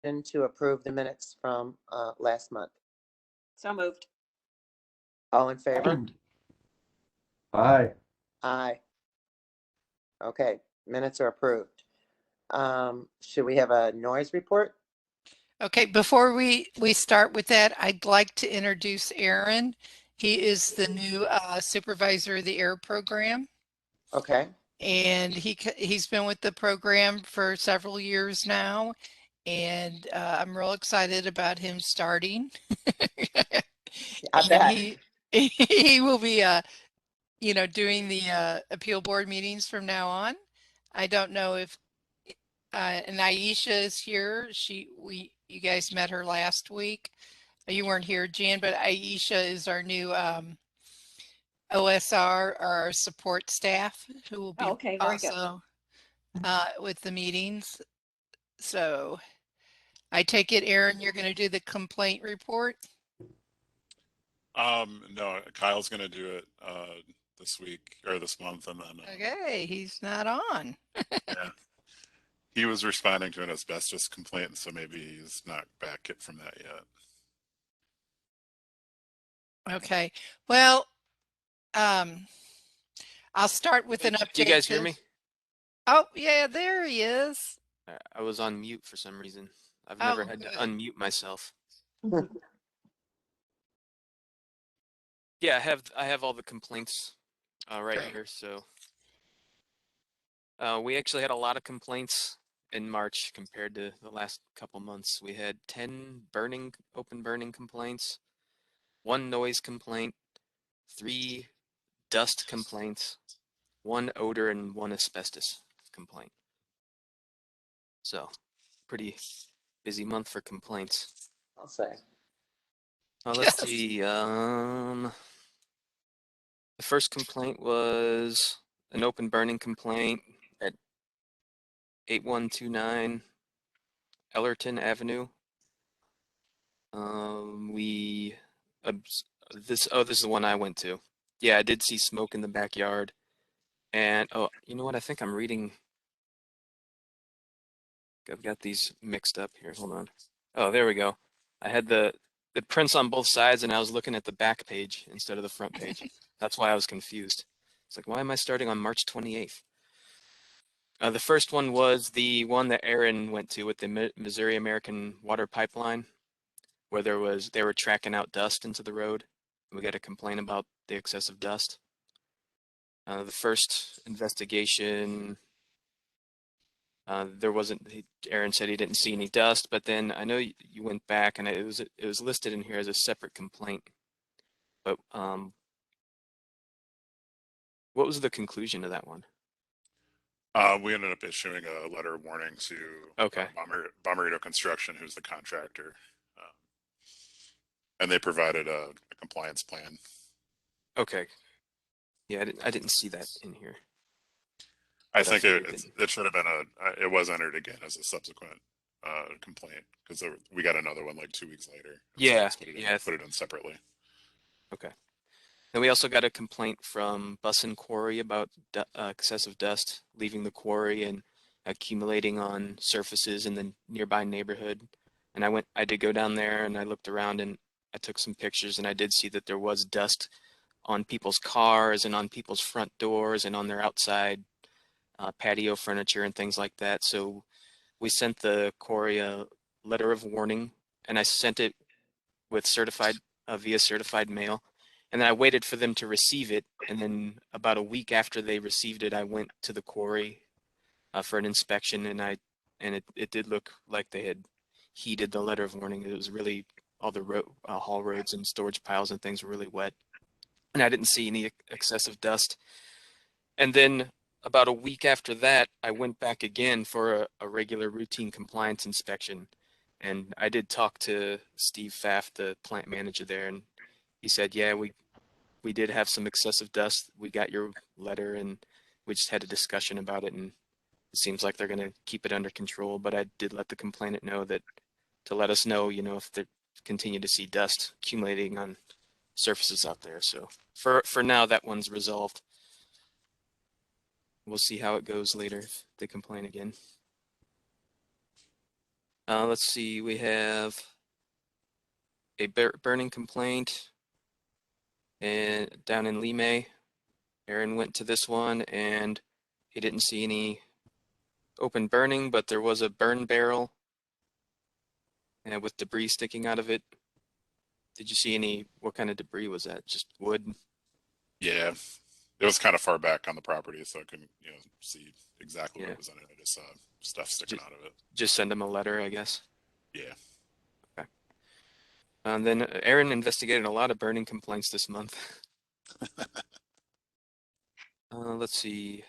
to approve the minutes from last month? So moved. All in favor? Aye. Aye. Okay, minutes are approved. Should we have a noise report? Okay, before we start with that, I'd like to introduce Aaron. He is the new supervisor of the air program, Okay, and he's been with the program for several years now, and I'm real excited about him starting. I And bet. he will be doing the appeal board meetings from now on. I don't know if and Aisha is here. You guys met her last week. You weren't here, Jan, but Aisha is our new OSR, our support staff, who will be Okay, very good. also with the meetings. So I take it, Aaron, you're going to do the complaint report? No, Kyle's gonna do it this week or this month, and then Okay, he's not on. yeah, he was responding to an asbestos complaint, so maybe he's not back from that yet. Okay, well, I'll start with an update. Do you guys hear me? Oh, yeah, there he is. I was on mute for some reason. I've never had to good. unmute myself. Yeah, I have all the complaints right Great. here. So we actually had a lot of complaints in March compared to the last couple months. We had 10 open burning complaints, 1 noise complaint, 3 dust complaints, 1 odor, and 1 asbestos complaint. So pretty busy month for complaints. I'll say. Let's see. The first complaint was an open burning complaint at 8129 Ellerton Avenue. This is the one I went to. Yeah, I did see smoke in the backyard. And oh, you know what? I think I'm reading. I've got these mixed up here. Hold on. Oh, there we go. I had the prints on both sides, and I was looking at the back page instead of the front page. That's why I was confused. It's like, why am I starting on March 28th? The first one was the one that Aaron went to with the Missouri American Water Pipeline, where they were tracking out dust into the road. We got a complaint about the excessive dust. The first investigation, Aaron said he didn't see any dust, but then I know you went back and it was listed in here as a separate complaint. But what was the conclusion of that one? We ended up issuing a letter of warning to Bommarito Construction, who's the contractor, and they provided a compliance plan. Okay. Yeah, I didn't see that in here. I think it should have been it was entered again as a subsequent complaint because we got another one like 2 weeks later. Yeah, Put it in separately. Okay. And we also got a complaint from Quarry about excessive dust leaving the quarry and accumulating on surfaces in the nearby neighborhood. And I did go down there and I looked around and I took some pictures and I did see that there was dust on people's cars and on people's front doors and on their outside patio furniture and things like that. So we sent the quarry a letter of warning, and I sent it with via certified mail. And then I waited for them to receive it. And then about a week after they received it, I went to the quarry for an inspection, and it did look like they had heeded the letter of warning. It was really all the haul roads and storage piles and things were really wet, and I didn't see any excessive dust. And then about a week after that, I went back again for a regular routine compliance inspection. And I did talk to Steve Pfaff, the plant manager there, and he said, yeah, we did have some excessive dust. We got your letter and we just had a discussion about it, and it seems like they're going to keep it under control. But I did let the complainant know that to let us know, if they continue to see dust accumulating on surfaces out there. So for now, that one's resolved. We'll see how it goes later if they complain again. Let's see, we have a burning complaint and down in Lime. Aaron went to this one and he didn't see any open burning, but there was a burn barrel and with debris sticking out of it. Did you see any, what kind of debris was that? Just wood? Yeah, it was kind of far back on the property, so I couldn't, see exactly Yeah. what was in it. I just saw stuff sticking out of it. Just send him a letter, I guess. Yeah. Okay. And then Aaron investigated a lot of burning complaints this month. Let's see.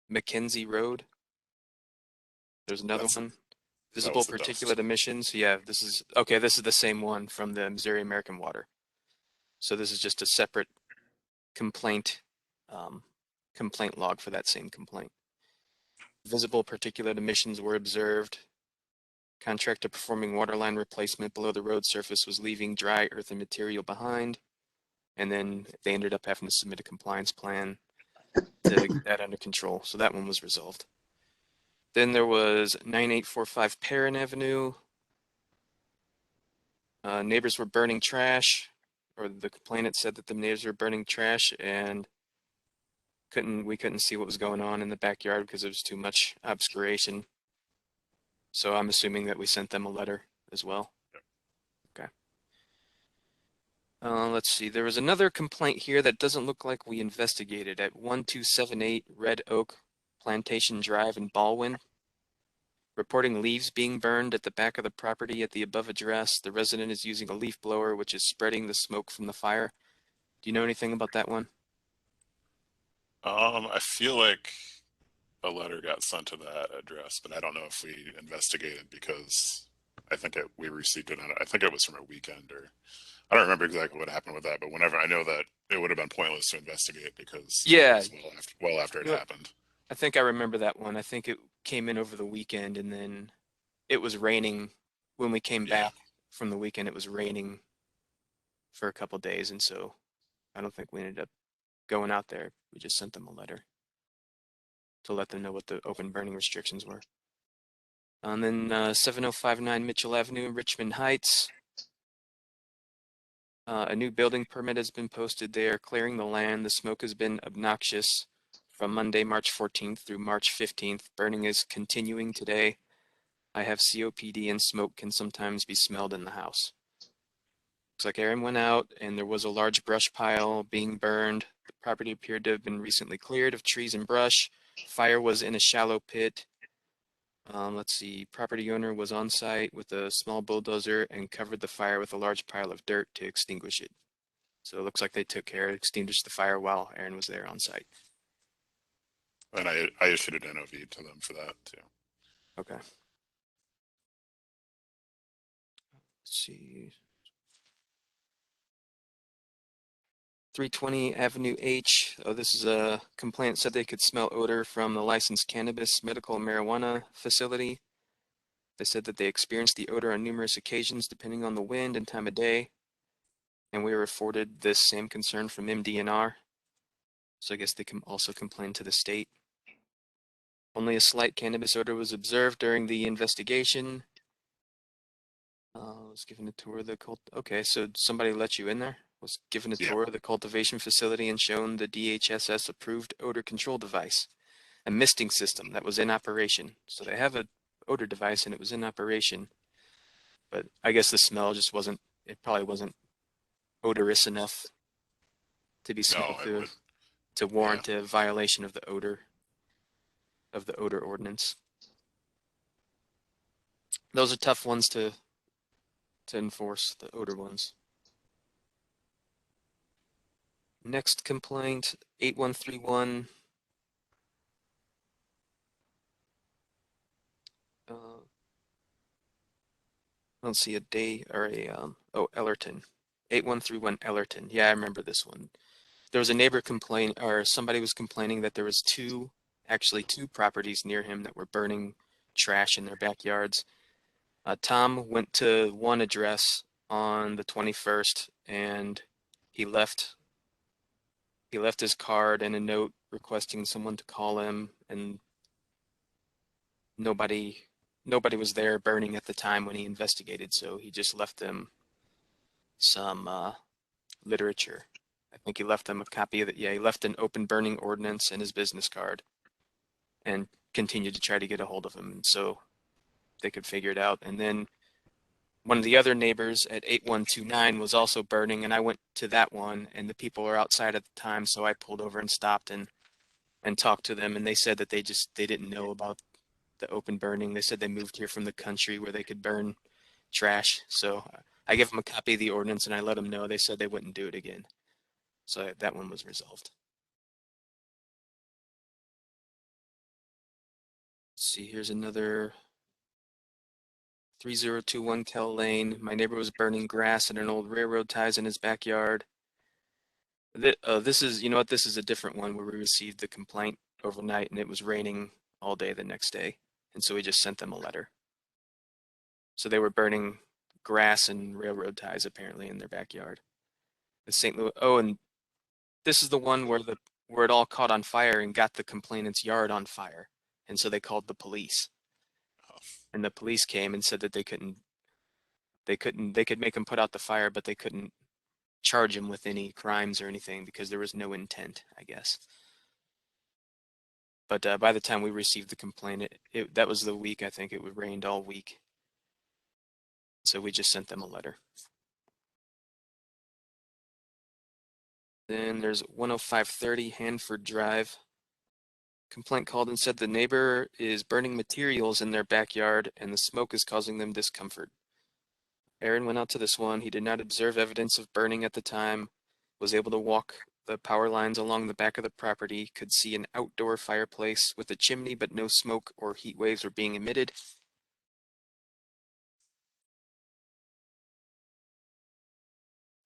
Mackenzie Road. There's another That's- one. That Visible was the dust. particulate emissions. Yeah, this is okay. This is the same one from the Missouri American Water. So this is just a separate complaint, complaint log for that same complaint. Visible particulate emissions were observed. Contractor performing waterline replacement below the road surface was leaving dry earthen material behind. And then they ended up having to submit a compliance plan to get that under control. So that one was resolved. Then there was 9845 Perrin Avenue. Neighbors were burning trash, or the complainant said that the neighbors were burning trash and we couldn't see what was going on in the backyard because there was too much obscuration. So I'm assuming that we sent them a letter as well. Okay. Let's see. There was another complaint here that doesn't look like we investigated at 1278 Red Oak Plantation Drive in Baldwin. Reporting leaves being burned at the back of the property at the above address. The resident is using a leaf blower, which is spreading the smoke from the fire. Do you know anything about that one? I feel like a letter got sent to that address, but I don't know if we investigated because I think we received it I think it was from a weekend, or I don't remember exactly what happened with that, but whenever I know that it would have been pointless to investigate because Yeah. it was well after it happened. I think I remember that one. I think it came in over the weekend and then it was raining when we came back from the weekend. It was raining for a couple days, and so I don't think we ended up going out there. We just sent them a letter to let them know what the open burning restrictions were. And then 7059 Mitchell Avenue, Richmond Heights. A new building permit has been posted there, clearing the land. The smoke has been obnoxious from Monday, March 14th through March 15th. Burning is continuing today. I have COPD and smoke can sometimes be smelled in the house. Looks like Aaron went out and there was a large brush pile being burned. The property appeared to have been recently cleared of trees and brush. Fire was in a shallow pit. Let's see, property owner was on site with a small bulldozer and covered the fire with a large pile of dirt to extinguish it. So it looks like they took care to extinguish the fire while Aaron was there on site. And I issued an NOV to them for that too. Okay. Let's see. 320 Avenue H. Oh, this is a complaint said they could smell odor from the licensed cannabis medical marijuana facility. They said that they experienced the odor on numerous occasions depending on the wind and time of day. And we were afforded this same concern from MDNR. So I guess they can also complain to the state. Only a slight cannabis odor was observed during the investigation. Was given a tour of the okay, so somebody let you in there? Was given a tour of the cultivation facility and shown the DHSS approved odor control device, a misting system that was in operation. So they have a odor device and it was in operation, but I guess the smell just wasn't, it probably wasn't odorous enough to be smelled to warrant a violation of the odor ordinance. Those are tough ones to enforce, the odor ones. Next complaint, 8131. I don't see a day or a Ellerton. 8131 Ellerton. Yeah, I remember this one. There was a neighbor or somebody was complaining that there was actually two properties near him that were burning trash in their backyards. Tom went to one address on the 21st and he left his card and a note requesting someone to call him, and nobody was there burning at the time when he investigated, so he just left them some literature. I think he left them a copy of it. Yeah, he left an open burning ordinance and his business card, and continued to try to get a hold of him, and so they could figure it out. And then one of the other neighbors at 8129 was also burning, and I went to that one, and the people were outside at the time, so I pulled over and stopped and talked to them, and they said that they didn't know about the open burning. They said they moved here from the country where they could burn trash. So I gave them a copy of the ordinance and I let them know. They said they wouldn't do it again. So that one was resolved. Let's see, here's another 3021 Kell Lane. My neighbor was burning grass and an old railroad ties in his backyard. This is, you know what, this is a different one where we received the complaint overnight and it was raining all day the next day. And so we just sent them a letter. So they were burning grass and railroad ties apparently in their backyard. The St. Louis, oh, and this is the one where it all caught on fire and got the complainant's yard on fire. And so they called the police. And the police came and said that they could make him put out the fire, but they couldn't charge him with any crimes or anything because there was no intent, I guess. But by the time we received the complaint, that was the week, I think it rained all week. So we just sent them a letter. Then there's 10530 Hanford Drive. Complaint called and said the neighbor is burning materials in their backyard and the smoke is causing them discomfort. Aaron went out to this one. He did not observe evidence of burning at the time, was able to walk the power lines along the back of the property, could see an outdoor fireplace with a chimney, but no smoke or heat waves were being emitted.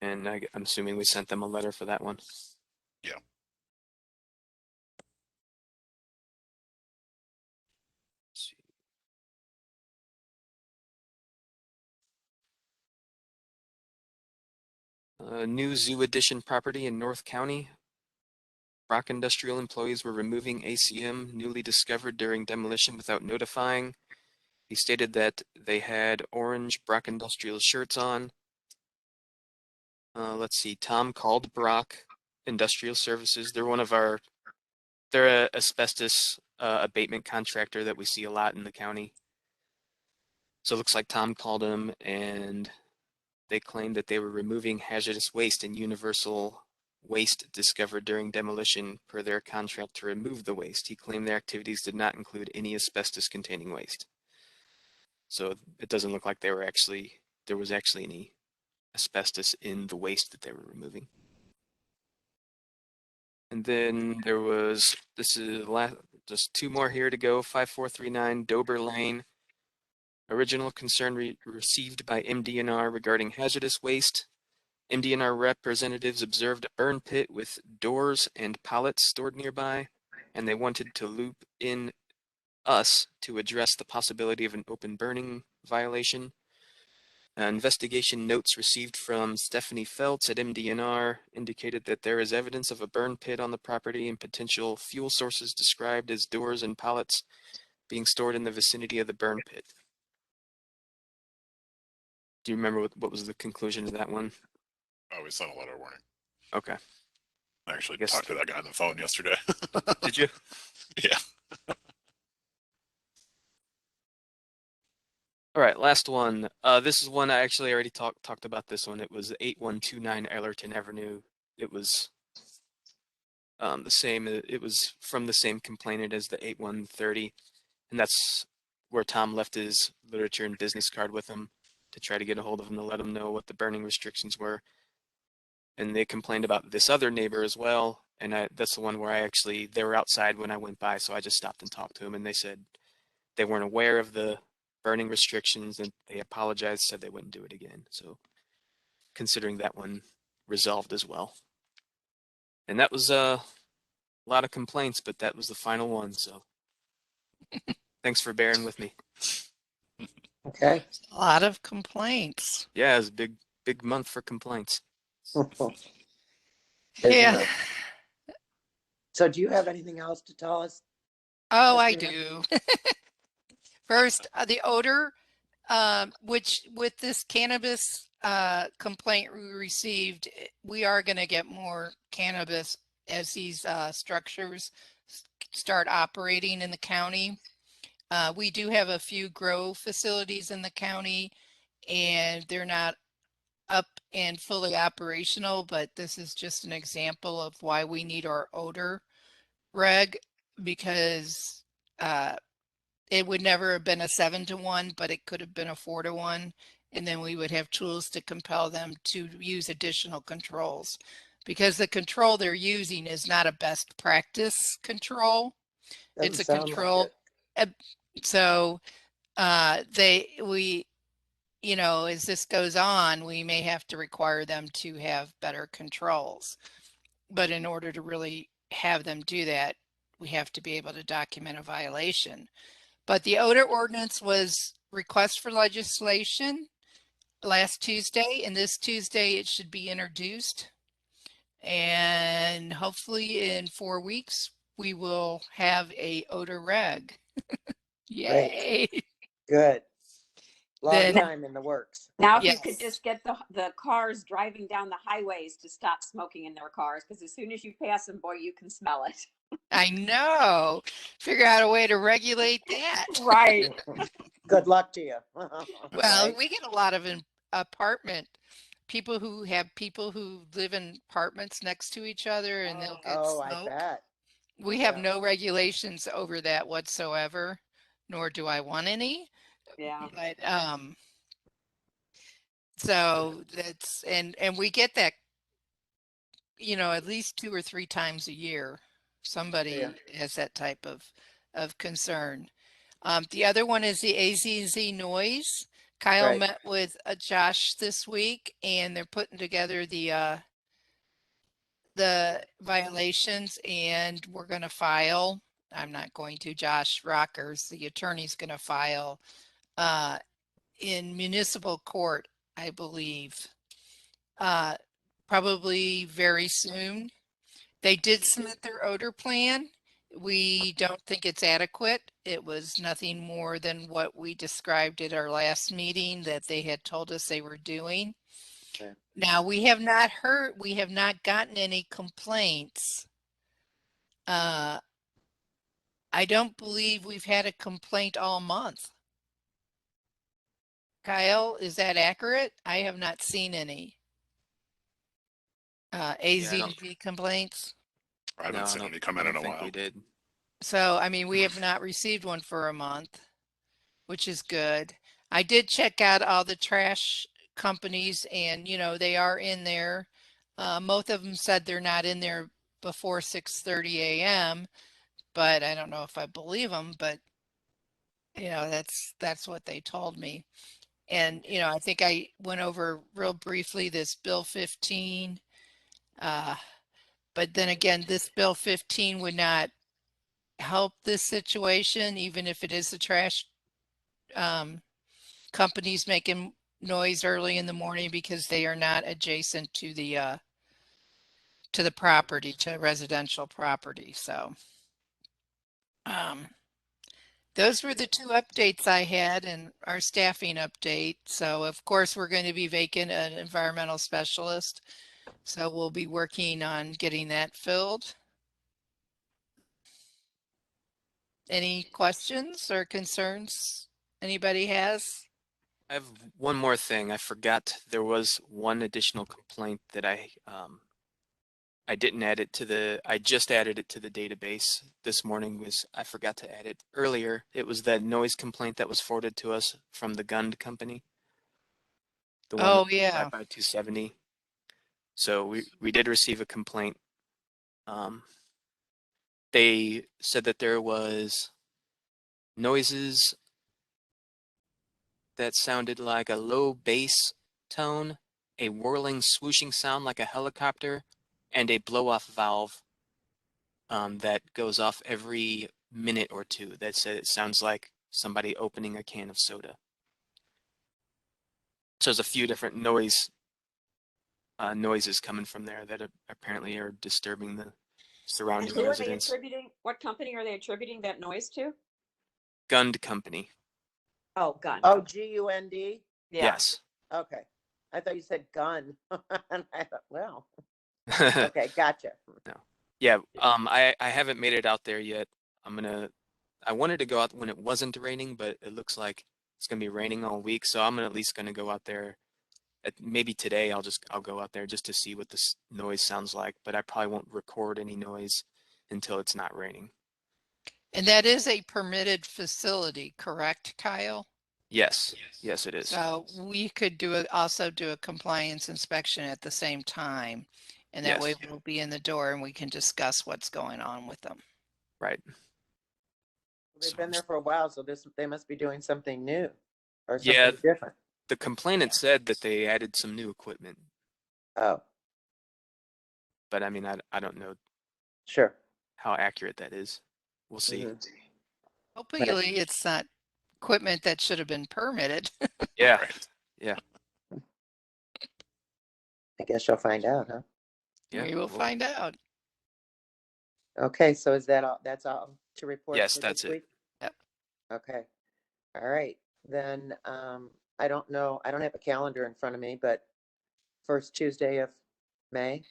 And I'm assuming we sent them a letter for that one. Yeah. New Zoo Addition property in North County. Brock Industrial employees were removing ACM newly discovered during demolition without notifying. He stated that they had orange Brock Industrial shirts on. Let's see, Tom called Brock Industrial Services. They're a asbestos abatement contractor that we see a lot in the county. So it looks like Tom called him and they claimed that they were removing hazardous waste and universal waste discovered during demolition per their contract to remove the waste. He claimed their activities did not include any asbestos containing waste. So it doesn't look like there was actually any asbestos in the waste that they were removing. And then there was, this is just two more here to go, 5439 Dober Lane. Original concern received by MDNR regarding hazardous waste. MDNR representatives observed a burn pit with doors and pallets stored nearby, and they wanted to loop in us to address the possibility of an open burning violation. Investigation notes received from Stephanie Feltz at MDNR indicated that there is evidence of a burn pit on the property and potential fuel sources described as doors and pallets being stored in the vicinity of the burn pit. Do you remember what was the conclusion of that one? Oh, we sent a letter warning. Okay. I actually talked to that guy on the phone yesterday. Did you? Yeah. All right, last one. This is one I actually already talked about this one. It was 8129 Ellerton Avenue. It was the same. It was from the same complainant as the 8130, and that's where Tom left his literature and business card with him to try to get a hold of him to let him know what the burning restrictions were. And they complained about this other neighbor as well. And that's the one where they were outside when I went by, so I just stopped and talked to him, and they said they weren't aware of the burning restrictions and they apologized, said they wouldn't do it again. So considering that one resolved as well. And that was a lot of complaints, but that was the final one. So thanks for bearing with me. Okay. A lot of complaints. Yeah, it was a big month for complaints. Isn't Yeah. it? So do you have anything else to tell us? Oh, I Christina? do. First, the odor, which with this cannabis complaint we received, we are going to get more cannabis as these structures start operating in the county. We do have a few grow facilities in the county, and they're not up and fully operational, but this is just an example of why we need our odor reg, because it would never have been a 7-to-1, but it could have been a 4-to-1. And then we would have tools to compel them to use additional controls, because the control they're using is not a best practice control. Doesn't It's a sound like control. So we, as this goes on, we may have to require them to have better controls. But in order to really have them do that, we have to be able to document a violation. But the odor ordinance was request for legislation last Tuesday, and this Tuesday it should be introduced. And hopefully in 4 weeks, we will have a odor reg. Yay. Good. Long Then- time in the works. Now, if you Yes. could just get the cars driving down the highways to stop smoking in their cars, because as soon as you pass them, boy, you can smell it. I know. Figure out a way to regulate that. Right. Good luck to you. Well, Right? we get a lot of apartment people who live in apartments next to each other, and they'll get Oh, I smoke. bet. We have Yeah. no regulations over that whatsoever, nor do I want any. Yeah. But so that's and we get that, at least 2 or 3 times a year. Somebody Yeah. has that type of concern. The other one is the AZZ noise. Kyle Right. met with Josh this week, and they're putting together the violations, and we're going to file. I'm not going to. Josh Rockers, the attorney's going to file in municipal court, I believe, probably very soon. They did submit their odor plan. We don't think it's adequate. It was nothing more than what we described at our last meeting that they had told us they were doing. Okay. Now, we have not gotten any complaints. I don't believe we've had a complaint all month. Kyle, is that accurate? I have not seen any AZG complaints. I haven't No, seen I any don't, come I in don't a think while. we did. So, I mean, we have not received one for a month, which is good. I did check out all the trash companies, and, they are in there. Most of them said they're not in there before 6:30 a.m., but I don't know if I believe them, but, that's what they told me. And, I think I went over real briefly this Bill 15. But then again, this Bill 15 would not help this situation, even if it is the trash companies making noise early in the morning, because they are not adjacent to the property, to residential property. So those were the 2 updates I had, and our staffing update. So of course we're going to be vacant an environmental specialist. So we'll be working on getting that filled. Any questions or concerns anybody has? I have one more thing. I forgot there was one additional complaint that I didn't add it to I just added it to the database this morning. I forgot to add it earlier. It was that noise complaint that was forwarded to us from the Gund company. The one Oh, yeah. right by 270. So we did receive a complaint. They said that there was noises that sounded like a low bass tone, a whirling, swooshing sound like a helicopter, and a blow-off valve that goes off every minute or 2. That said, it sounds like somebody opening a can of soda. So there's a few different noises coming from there that apparently are disturbing the And surrounding who are they residents. attributing? What company are they attributing that noise to? Gund company. Oh, gun. Oh, G-U-N-D? Yeah. Yes. Okay. I thought you said gun. And I thought, well, okay, gotcha. Yeah, I haven't made it out there yet. I wanted to go out when it wasn't raining, but it looks like it's gonna be raining all week, so I'm at least gonna go out there. Maybe today I'll go out there just to see what this noise sounds like, but I probably won't record any noise until it's not raining. And that is a permitted facility, correct, Kyle? Yes, yes, it is. So we could also do a compliance inspection at the same time. And that way Yes. we'll be in the door and we can discuss what's going on with them. Right. They've been there for a while, so they must be doing something new or Yeah. something different. The complainant said that they added some new equipment, Oh, but I mean, I don't know sure. how accurate that is. We'll see. Mhm. Hopefully it's not equipment that should have been permitted. Yeah. Right. Yeah. I guess you'll find out, huh? Yeah. We will find out. Okay, so is that all? That's all to report? Yes, for that's this it. week? Yep. Okay. All right. Then I don't know. I don't have a calendar in front of me, but first Tuesday of May.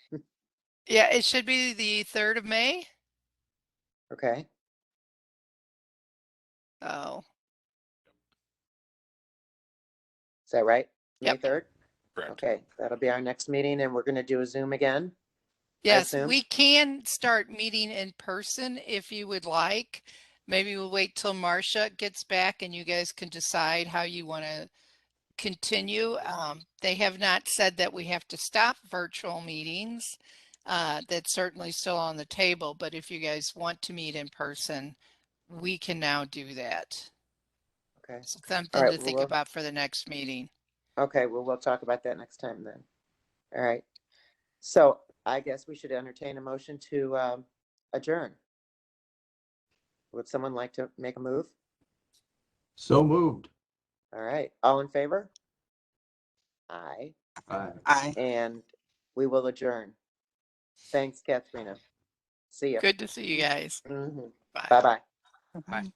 Yeah, it should be the 3rd of May. Okay. Oh, Is that right? May Yep. 3rd? Correct. Okay, that'll be our next meeting, and we're going to do a Zoom again. yes, assume. we can start meeting in person if you would like. Maybe we'll wait till Marcia gets back and you guys can decide how you want to continue. They have not said that we have to stop virtual meetings. That's certainly still on the table, but if you guys want to meet in person, we can now do that. Okay. Something right, to think well- about for the next meeting. Okay, well, we'll talk about that next time then. All right. So I guess we should entertain a motion to adjourn. Would someone like to make a move? So moved. All right, all in favor? Aye, Aye. and we will adjourn. Thanks, Katharina. See you. Good to see you guys. Mhm. Bye. Bye-bye. Bye.